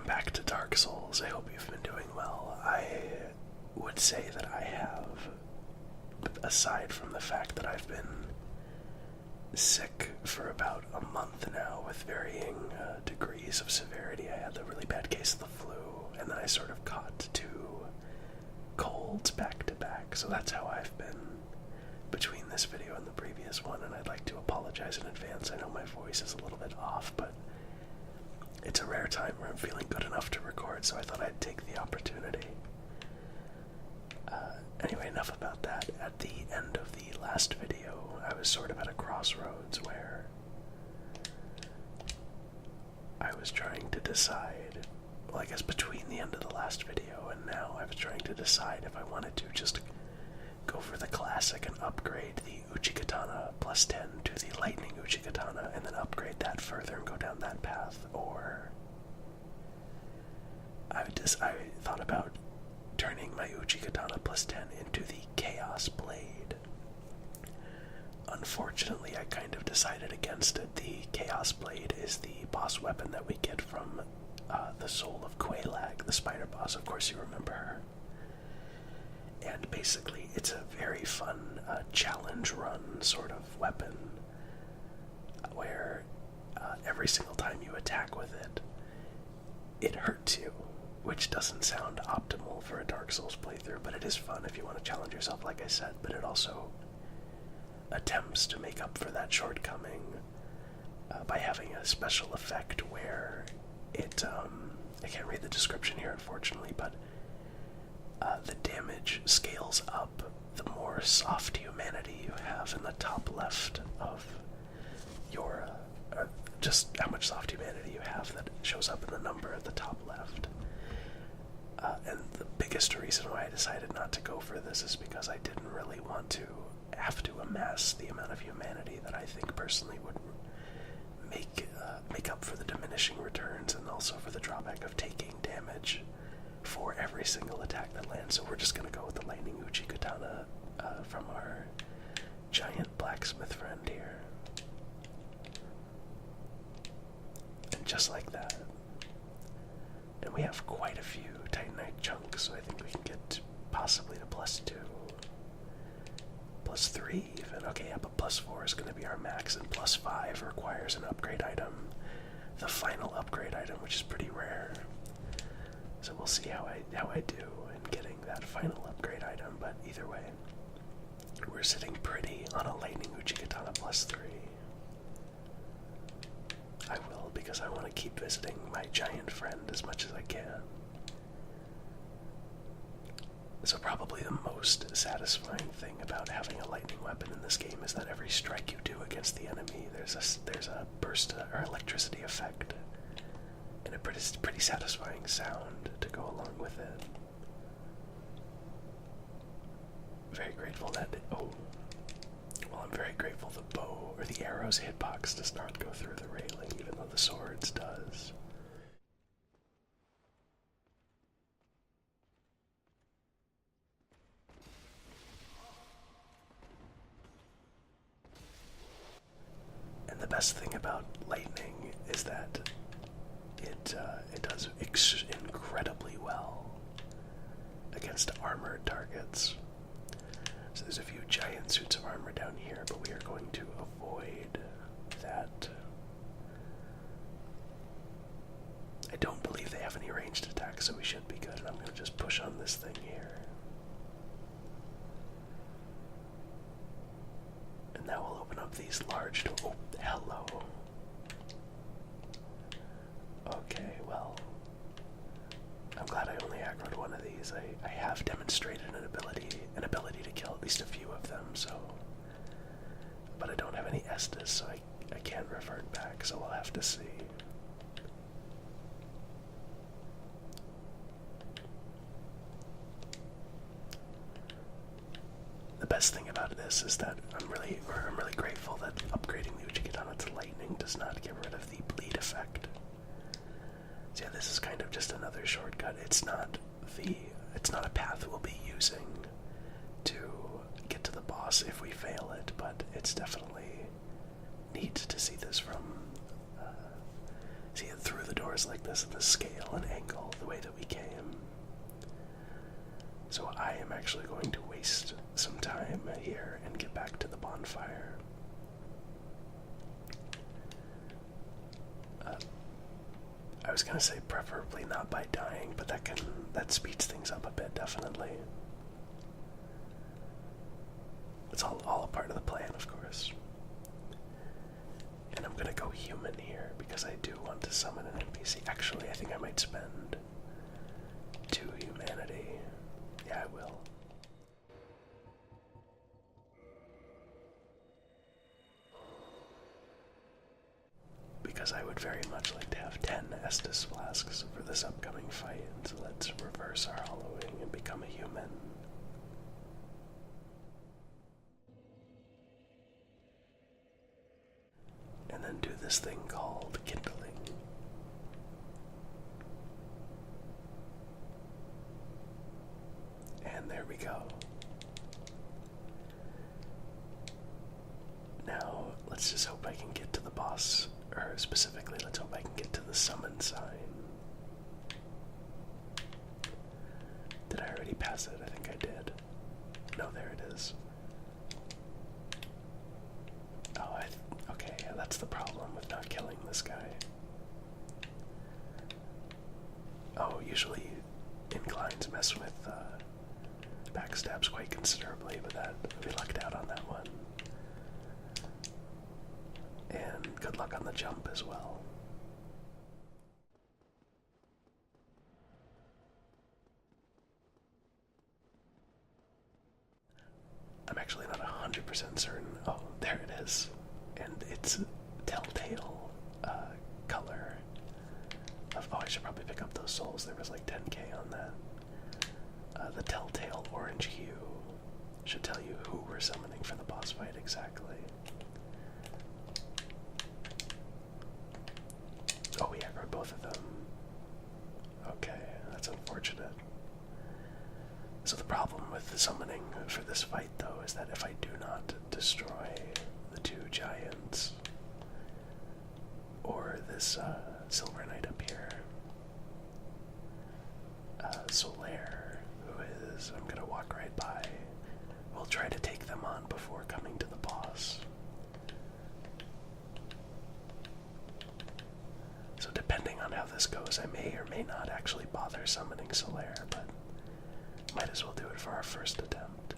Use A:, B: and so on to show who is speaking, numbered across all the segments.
A: back to Dark Souls. I hope you've been doing well. I would say that I have, aside from the fact that I've been sick for about a month now with varying degrees of severity. I had a really bad case of the flu, and then I sort of caught two colds back to back, so that's how I've been between this video and the previous one, and I'd like to apologize in advance. I know my voice is a little bit off, but it's a rare time where I'm feeling good enough to record, so I thought I'd take the opportunity. Anyway, enough about that. At the end of the last video, I was sort of at a crossroads where I was trying to decide, well, I guess between the end of the last video and now, I was trying to decide if I wanted to just go for the classic and upgrade the Uchigatana plus 10 to the Lightning Uchigatana and then upgrade that further and go down that path, or I thought about turning my Uchigatana plus 10 into the Chaos Blade. Unfortunately, I kind of decided against it. The Chaos Blade is the boss weapon that we get from the Soul of Quelaag, the spider boss. Of course you remember her. And basically, it's a very fun challenge run sort of weapon where every single time you attack with it, it hurts you, which doesn't sound optimal for a Dark Souls playthrough, but it is fun if you want to challenge yourself, like I said, but it also attempts to make up for that shortcoming by having a special effect where it, I can't read the description here unfortunately, but the damage scales up the more soft humanity you have in the top left of your, just how much soft humanity you have that shows up in the number at the top left. And the biggest reason why I decided not to go for this is because I didn't really want to have to amass the amount of humanity that I think personally would make up for the diminishing returns and also for the drawback of taking damage for every single attack that lands. So we're just going to go with the Lightning Uchigatana from our giant blacksmith friend here. And just like that. And we have quite a few Titanite chunks, so I think we can get possibly to +2. +3 even. Okay, yeah, but +4 is going to be our max, and +5 requires an upgrade item. The final upgrade item, which is pretty rare. So we'll see how I do in getting that final upgrade item, but either way, we're sitting pretty on a Lightning Uchigatana +3. I will, because I want to keep visiting my giant friend as much as I can. So probably the most satisfying thing about having a lightning weapon in this game is that every strike you do against the enemy, there's a burst or electricity effect, and a pretty satisfying sound to go along with it. Very grateful that I'm very grateful the bow or the arrow's hitbox does not go through the railing, even though the sword's does. And the best thing about lightning is that it does incredibly well against armored targets. So there's a few giant suits of armor down here, but we are going to avoid that. I don't believe they have any ranged attacks, so we should be good, and I'm going to just push on this thing here. And now we'll open up these large doors. Oh, hello. Okay, well, I'm glad I only aggroed one of these. I have demonstrated an ability to kill at least a few of them, so, but I don't have any Estus, so I can't revert back, so we'll have to see. The best thing about this is that I'm really grateful that upgrading the Uchigatana to lightning does not get rid of the bleed effect. So yeah, this is kind of just another shortcut. It's not a path we'll be using to get to the boss if we fail it, but it's definitely neat to see this from See it through the doors like this, the scale and angle, the way that we came. So I am actually going to waste some time here and get back to the bonfire. I was gonna say preferably not by dying, but that speeds things up a bit, definitely. It's all a part of the plan, of course. And I'm gonna go human here because I do want to summon an NPC. Actually, I think I might spend 2 humanity. Yeah, I will. Because I would very much like to have 10 Estus flasks for this upcoming fight, so let's reverse our hollowing and become a human. And then do this thing called kindling. And there we go. Now, let's just hope I can get to the boss, or specifically, let's hope I can get to the summon sign. Did I already pass it? I think I did. No, there it is. Oh, okay, yeah, that's the problem with not killing this guy. Oh, usually inclines mess with backstabs quite considerably, but we lucked out on that one. And good luck on the jump as well. I'm actually not 100% certain. Oh, there it is. And it's telltale color of, oh, I should probably pick up those souls. There was like 10k on that. The telltale orange hue should tell you who we're summoning for the boss fight exactly. Oh, we aggroed both of them. Okay, that's unfortunate. So the problem with the summoning for this fight, though, is that if I do not destroy the 2 giants, or this silver knight up here, Solaire, who is, I'm gonna walk right by, will try to take them on before coming to the boss. So depending on how this goes, I may or may not actually bother summoning Solaire, but might as well do it for our first attempt.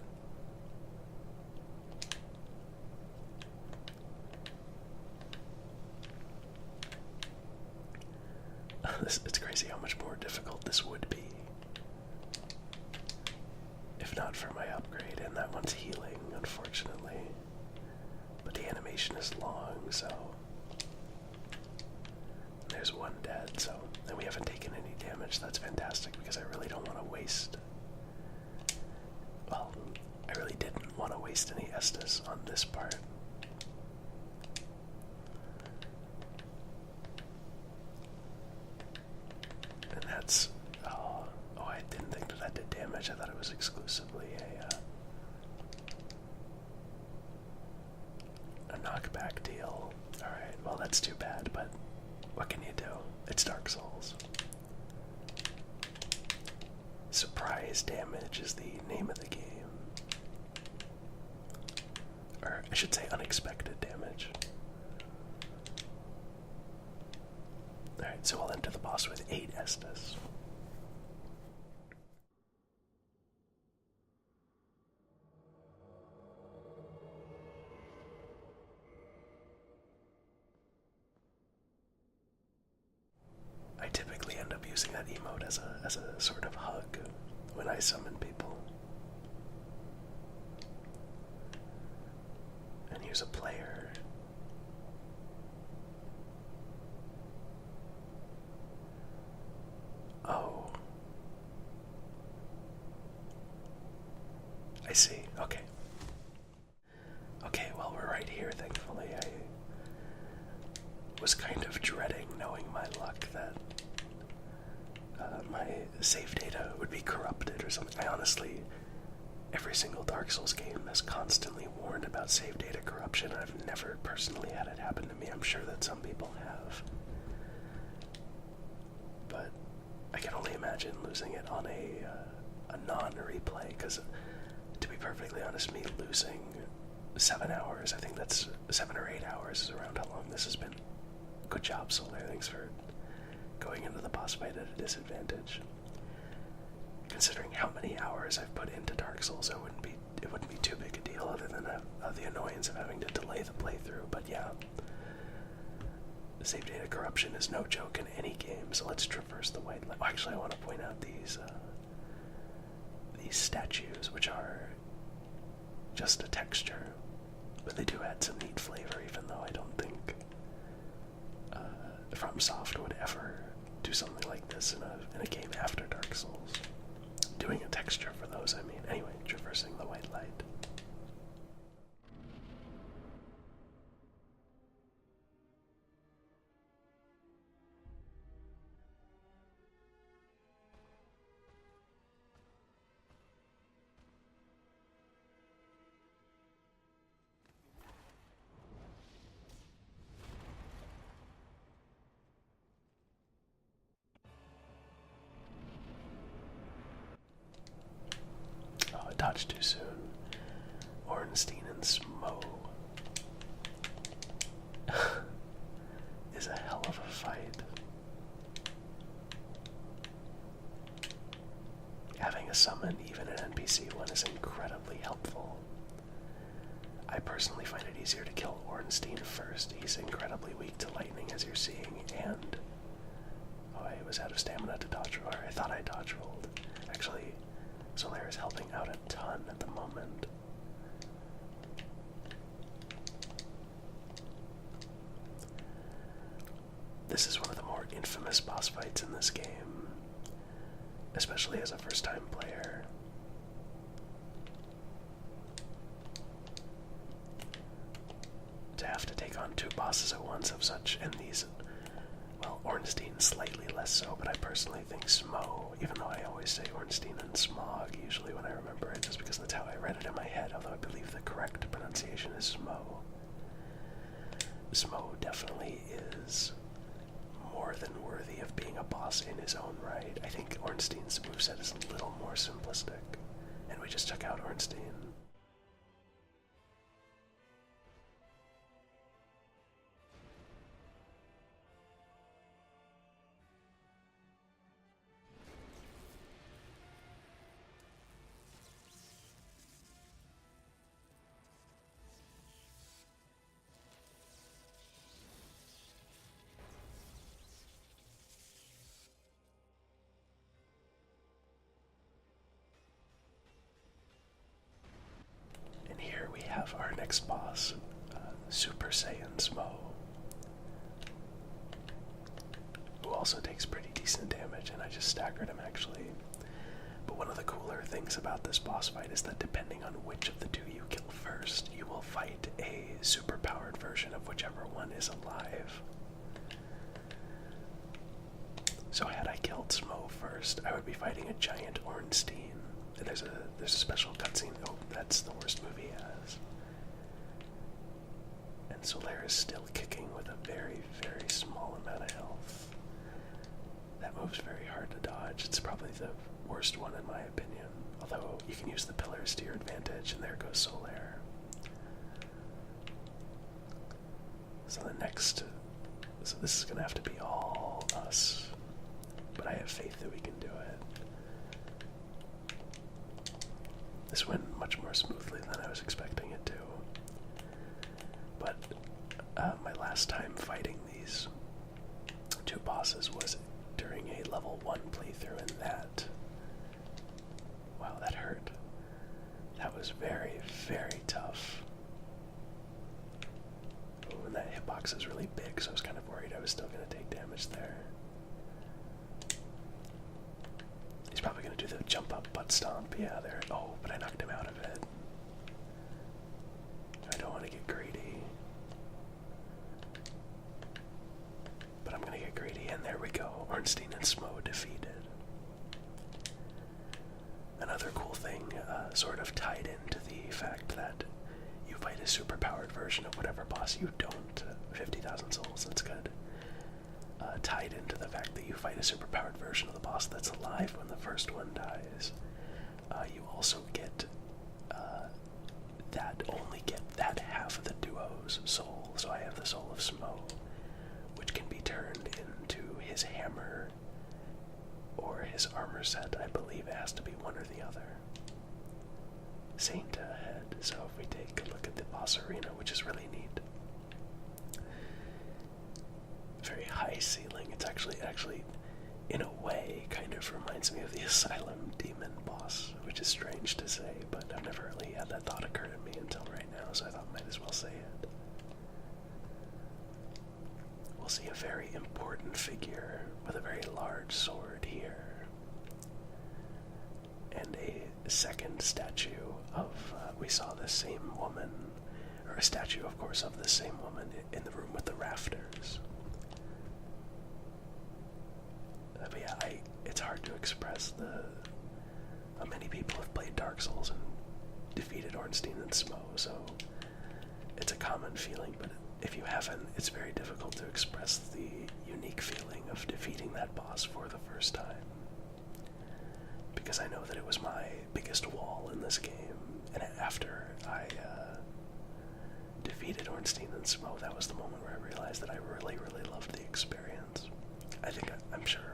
A: It's crazy how much more difficult this would be if not for my upgrade, and that one's healing, unfortunately. But the animation is long, so there's one dead, and we haven't taken any damage. That's fantastic, because I really don't want to waste, well, I really didn't want to waste any Estus on this part. And that's, oh, I didn't think that did damage. I thought it was exclusively a knockback deal. Alright, well, that's too bad, but what can you do? It's Dark Souls. Surprise damage is the name of the game. Or I should say unexpected damage. Alright, so I'll enter the boss with 8 Estus. I typically end up using that emote as a sort of hug when I summon people. And here's a player. Oh. I see. Okay. Okay, well, we're right here, thankfully. I was kind of dreading knowing my luck that my save data would be corrupted or something. I honestly, every single Dark Souls game has constantly warned about save data corruption. I've never personally had it happen to me. I'm sure that some people have. imagine losing it on a non-replay, because to be perfectly honest, me losing 7 hours, I think that's 7 or 8 hours is around how long this has been. Good job, Solaire. Thanks for going into the boss fight at a disadvantage. Considering how many hours I've put into Dark Souls, it wouldn't be too big a deal, other than the annoyance of having to delay the playthrough. But yeah, save data corruption is no joke in any game. So let's traverse the white. Actually, I want to point out these statues, which are just a texture, but they do add some neat flavor. Even though I don't think FromSoft would ever do something like this in a game after Dark Souls. Doing a texture for those, I mean. Anyway, traversing the white light. Dodged too soon. Ornstein and Smough is a hell of a fight. Having a summon, even an NPC one, is incredibly helpful. I personally find it easier to kill Ornstein first. He's incredibly weak to lightning, as you're seeing, and I was out of stamina to dodge, or I thought I dodge rolled. Actually, Solaire is helping out a ton at the moment. This is one of the more infamous boss fights in this game, especially as a first-time player. To have to take on 2 bosses at once of such, and these, well, Ornstein slightly less so, but I personally think Smough, even though I always say Ornstein and Smough usually when I remember it, just because that's how I read it in my head, although I believe the correct pronunciation is Smough. Smough definitely is more than worthy of being a boss in his own right. I think Ornstein's moveset is a little more simplistic, and we just took out Ornstein. Here we have our next boss, Super Saiyan Smough, who also takes pretty decent damage, and I just staggered him actually. But one of the cooler things about this boss fight is that depending on which of the 2 you kill first, you will fight a super-powered version of whichever one is alive. So had I killed Smough first, I would be fighting a giant Ornstein. And there's a special cutscene. Oh, that's the worst move he has. And Solaire is still kicking with a very, very small amount of health. That move's very hard to dodge. It's probably the worst one in my opinion. Although you can use the pillars to your advantage, and there goes Solaire. So this is gonna have to be all us. But I have faith that we can do it. This went much more smoothly than I was expecting it to. But my last time fighting these 2 bosses was during a level 1 playthrough, and that... wow, that hurt. That was very, very tough. Oh, and that hitbox is really big, so I was kind of worried I was still going to take damage there. He's probably going to do the jump up butt stomp. Yeah, there. Oh, but I knocked him out of it. I don't want to get greedy. But I'm going to get greedy, and there we go. Ornstein and Smough defeated. Another cool thing, sort of tied into the fact that you fight a super-powered version of whatever boss you don't. 50,000 souls, that's good. tied into the fact that you fight a superpowered version of the boss that's alive when the first one dies. You also get that half of the duo's soul. So I have the soul of Smough, which can be turned into his hammer or his armor set. I believe it has to be one or the other. Saint ahead. So if we take a look at the boss arena, which is really neat. Very high ceiling. It's actually, in a way, kind of reminds me of the Asylum Demon boss, which is strange to say, but I've never really had that thought occur to me until right now, so I thought I might as well say it. We'll see a very important figure with a very large sword here, and a second statue of, we saw the same woman, or a statue, of course, of the same woman in the room with the rafters. But yeah, it's hard to express how many people have played Dark Souls and defeated Ornstein and Smough, so it's a common feeling, but if you haven't, it's very difficult to express the unique feeling of defeating that boss for the first time. Because I know that it was my biggest wall in this game, and after I defeated Ornstein and Smough, that was the moment where I realized that I really, really loved the experience. I'm sure,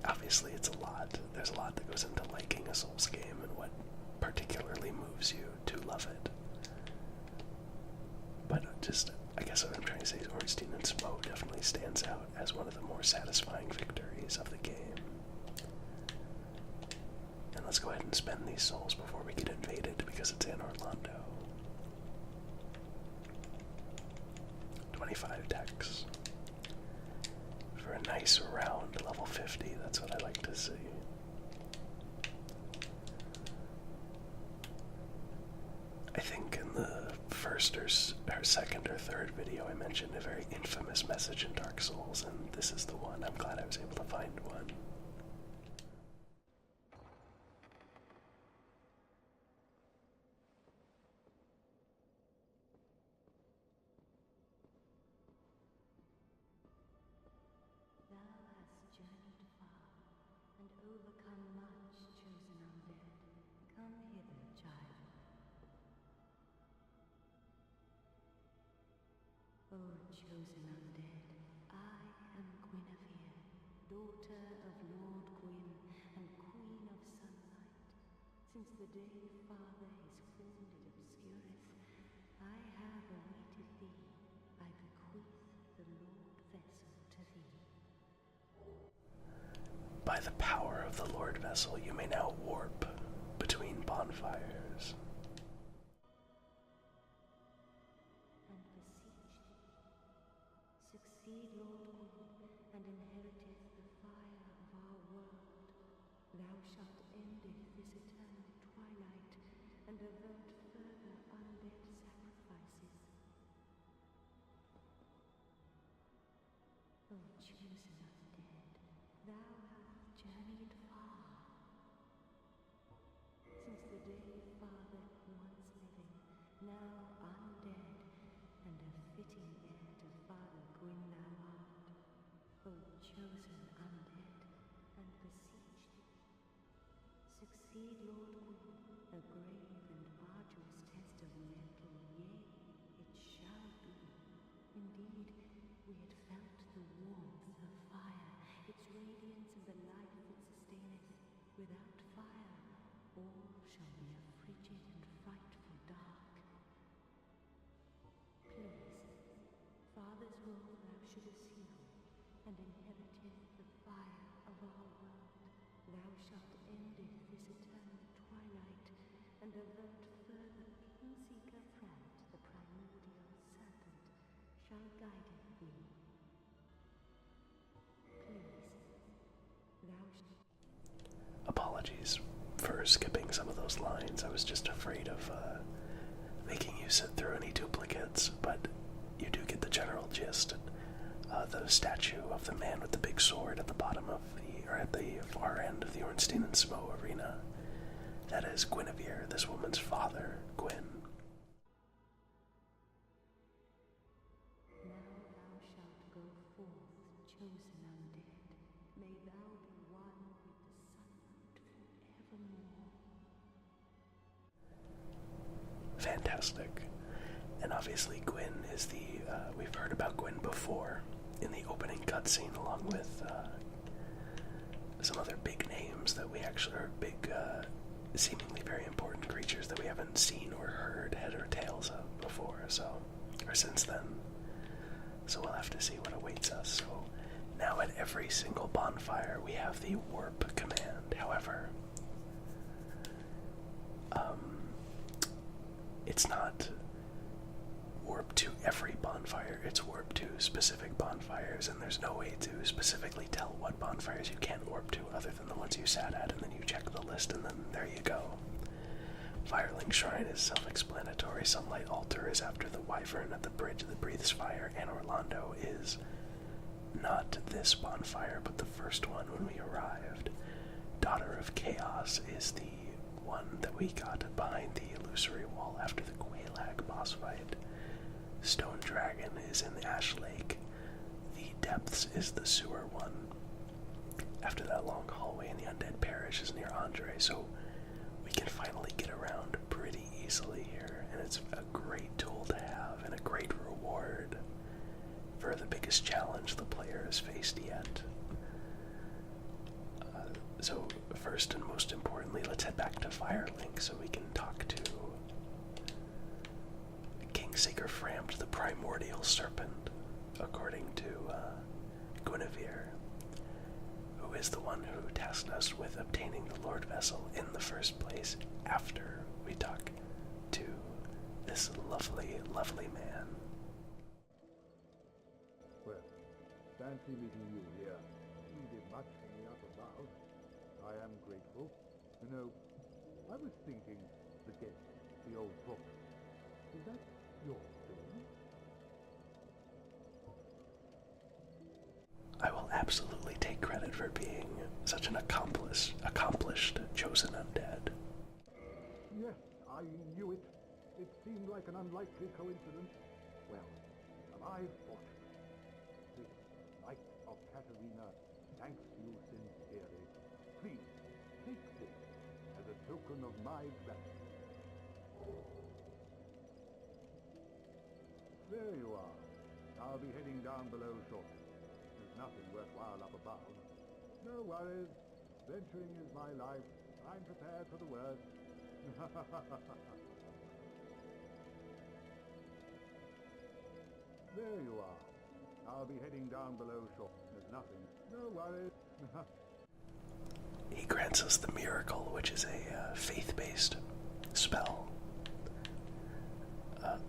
A: obviously it's a lot. There's a lot that goes into liking a Souls game and what particularly moves you to love it. But I guess what I'm trying to say is Ornstein and Smough definitely stands out as one of the more satisfying victories of the game. And let's go ahead and spend these souls before we get invaded because it's in Orlando. 25 decks. For a nice round level 50, that's what I like to see. I think in the first or second or third video I mentioned a very infamous message in Dark Souls, and this is the one. I'm glad I was able to find one.
B: Chosen undead, I am Guinevere, daughter of Lord Gwyn and Queen of Sunlight. Since the day Father his formed it obscureth, I have awaited thee. I bequeath the Lordvessel to thee.
A: By the power of the Lordvessel, you may now warp between bonfires.
B: Succeed, Lord Gwyn, and inheriteth the fire of our world. Thou shalt endeth this eternal twilight, and avert further undead sacrifices. O chosen undead, thou hast journeyed far. Since the day Father once living, now undead, and a fitting heir to Father Gwyn thou art. O chosen undead, and beseech thee. Succeed, Lord Gwyn, a grave and arduous test of mental, yea, it shall be. Indeed, we had felt the warmth of fire, its radiance and the life it sustaineth. Without fire, all shall be a frigid and frightful dark. Please, Father's role thou shouldst heal, and inheriteth the fire of our world. Thou shalt endeth this eternal twilight, and avert further Seeker friend, the primordial serpent, shall guide thee. Please, thou shalt...
A: Apologies for skipping some of those lines. I was just afraid of making you sit through any duplicates, but you do get the general gist. The statue of the man with the big sword at the bottom of or at the far end of the Ornstein and Smough arena. That is Guinevere, this woman's father, Gwyn.
B: Now thou shalt go forth thou be one with the sunlight forevermore.
A: Fantastic. And obviously Gwyn is we've heard about Gwyn before in the opening cutscene, along with some other big names that we actually are big, seemingly very important creatures that we haven't seen or heard head or tails of before, or since then. So we'll have to see what awaits us. So now at every single bonfire we have the warp command. However, it's not warp to every bonfire, it's warp to specific bonfires, and there's no way to specifically tell what bonfires you can warp to other than the ones you sat at, and then you check the list, and then there you go. Firelink Shrine is self-explanatory. Sunlight Altar is after the Wyvern at the bridge that breathes fire, and Orlando is not this bonfire, but the first one when we arrived. Daughter of Chaos is the one that we got behind the illusory wall after the Quelaag boss fight. Stone Dragon is in the Ash Lake. The Depths is the sewer one. After that long hallway in the Undead Parish is near Andre, so we can finally get around pretty easily here, and it's a great tool to have and a great reward for the biggest challenge the player has faced yet. So first and most importantly, let's head back to Firelink so we can talk to Kingseeker Frampt, the primordial serpent, according to Guinevere, who is the one who tasked us with obtaining the Lordvessel in the first place after we talk to this lovely, lovely man.
C: Well, fancy meeting you here. You did much for me up above. I am grateful. You know, I was thinking the gate, the old book. Is that your doing?
A: I will absolutely take credit for being such an accomplished chosen undead.
C: Yes, I knew it. It seemed like an unlikely coincidence. Well, am I fortunate? This Knight of Katarina thanks you sincerely. Please, take this as a token of my gratitude. There you are. I'll be heading down below shortly. There's nothing worthwhile up above. No worries. Venturing is my life. I'm prepared for the worst. There you are. I'll be heading down below shortly. There's nothing. No worries.
A: He grants us the Miracle, which is a faith-based spell.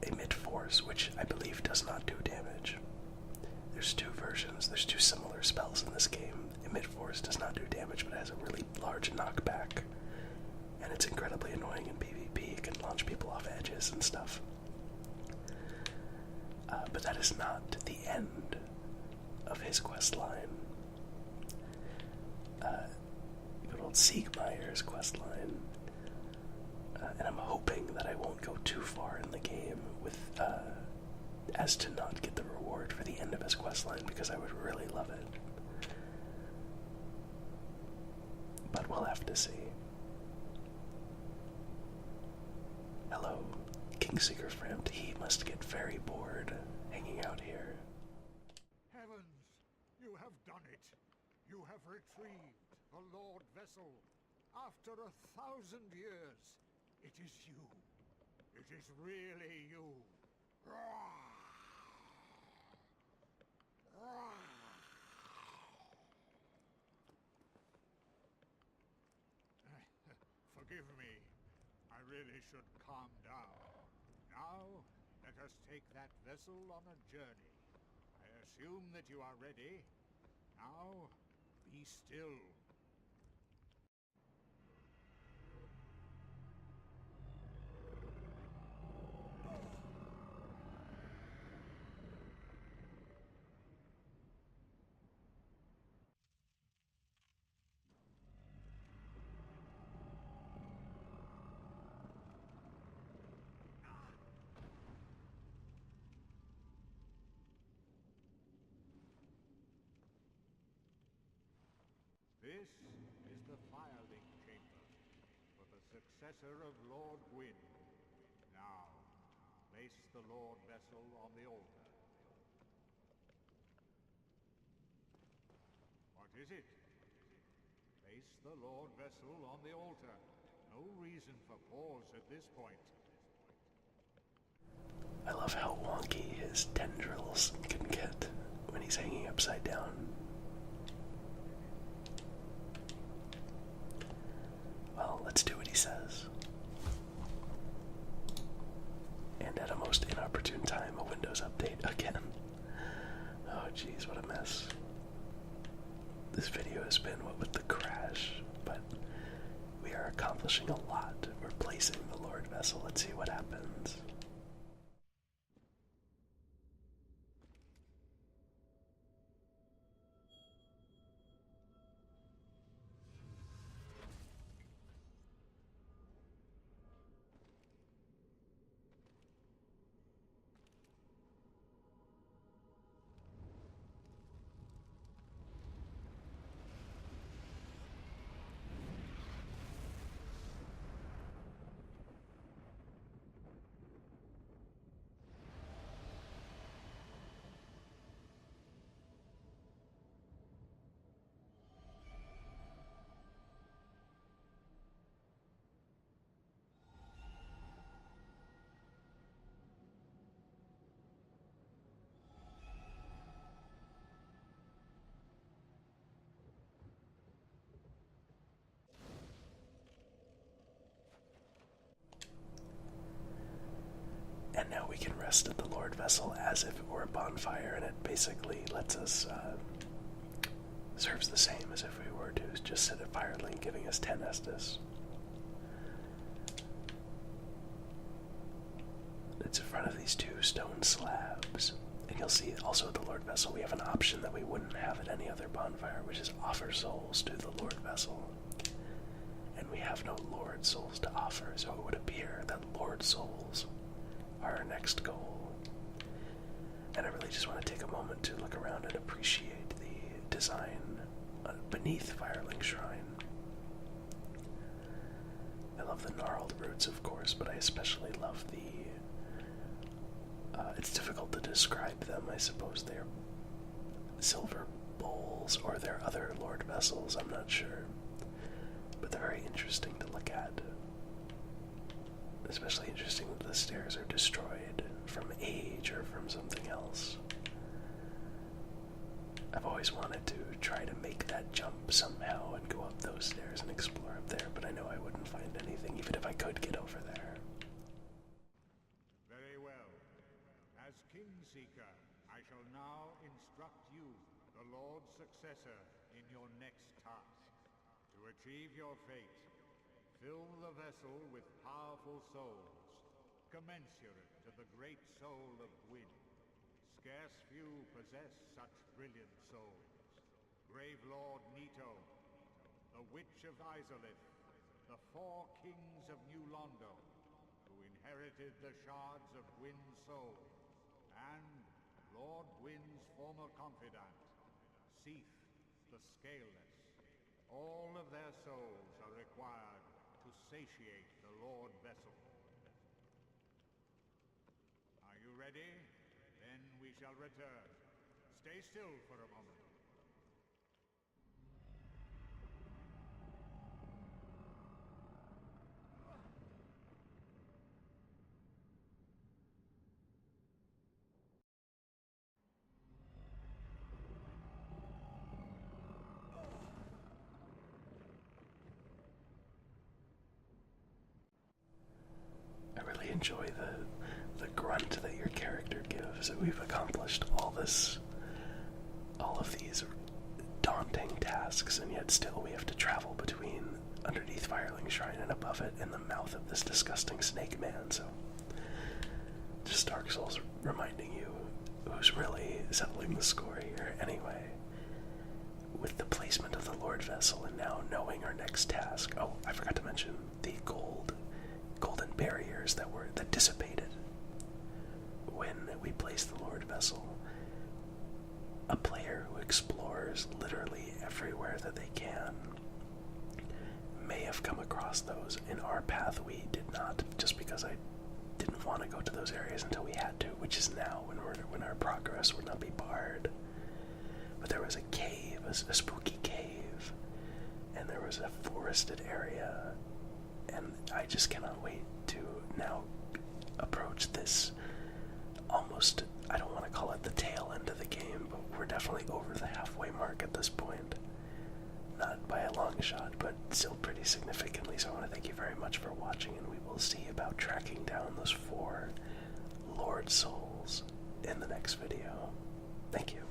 A: Emit Force, which I believe does not do damage. There's two versions, there's two similar spells in this game. Emit Force does not do damage, but it has a really large knockback. And it's incredibly annoying in PvP, it can launch people off edges and stuff. But that is not the end of his quest line. Good old Siegmeyer's quest line. And I'm hoping that I won't go too far in the game with as to not get the reward for the end of his questline, because I would really love it. But we'll have to see. Hello, Kingseeker Frampt. He must get very bored hanging out here.
D: Heavens, you have done it. You have retrieved the Lordvessel. After 1,000 years, it is you. It is really you. Forgive me. I really should calm down. Now, let us take that vessel on a journey. I assume that you are ready. Now, be still. This is the Firelink Chamber for the successor of Lord Gwyn. Now, place the Lordvessel on the altar. What is it? Place the Lordvessel on the altar. No reason for pause at this point.
A: I love how wonky his tendrils can get when he's hanging upside down. Well, let's do what he says. And at a most inopportune time, a Windows update again. Oh jeez, what a mess. This video has been what with the crash, but we are accomplishing a lot. We're placing the Lordvessel. Let's see what happens. And now we can rest at the Lordvessel as if it were a bonfire, and it basically lets us, serves the same as if we were to just sit at Firelink, giving us 10 Estus. It's in front of these two stone slabs. And you'll see also at the Lordvessel we have an option that we wouldn't have at any other bonfire, which is offer souls to the Lordvessel. And we have no Lord souls to offer, so it would appear that Lord souls are our next goal. And I really just want to take a moment to look around and appreciate the design beneath Firelink Shrine. I love the gnarled roots, of course, but I especially love the... it's difficult to describe them. I suppose they're silver bowls, or they're other Lordvessels, I'm not sure. But they're very interesting to look at. Especially interesting that the stairs are destroyed from age or from something else. I've always wanted to try to make that jump somehow and go up those stairs and explore up there, but I know I wouldn't find anything, even if I could get over there.
D: Very well. As Kingseeker, I shall now instruct you, the Lord's successor, in your next task. To achieve your fate, fill the vessel with powerful souls, commensurate to the great soul of Gwyn. Scarce few possess such brilliant souls. Grave Lord Nito, the Witch of Izalith, the 4 kings of New Londo, who inherited the shards of Gwyn's soul, and Lord Gwyn's former confidant, Seath the Scaleless. All of their souls are required to satiate the Lordvessel. Are you ready? Then we shall return. Stay still for a moment.
A: I really enjoy the grunt that your character gives. That we've accomplished all of these daunting tasks, and yet still we have to travel between underneath Firelink Shrine and above it in the mouth of this disgusting snake man. So, just Dark Souls reminding you who's really settling the score here. Anyway, with the placement of the Lordvessel and now knowing our next task. Oh, I forgot to mention the golden barriers that dissipated when we placed the Lordvessel. A player who explores literally everywhere that they can may have come across those. In our path, we did not, just because I didn't want to go to those areas until we had to, which is now when our progress would not be barred. But there was a cave, a spooky cave, and there was a forested area, and I just cannot wait to now approach this almost, I don't want to call it the tail end of the game, but we're definitely over the halfway mark at this point. Not by a long shot, but still pretty significantly. So I want to thank you very much for watching, and we will see about tracking down those 4 Lord Souls in the next video. Thank you.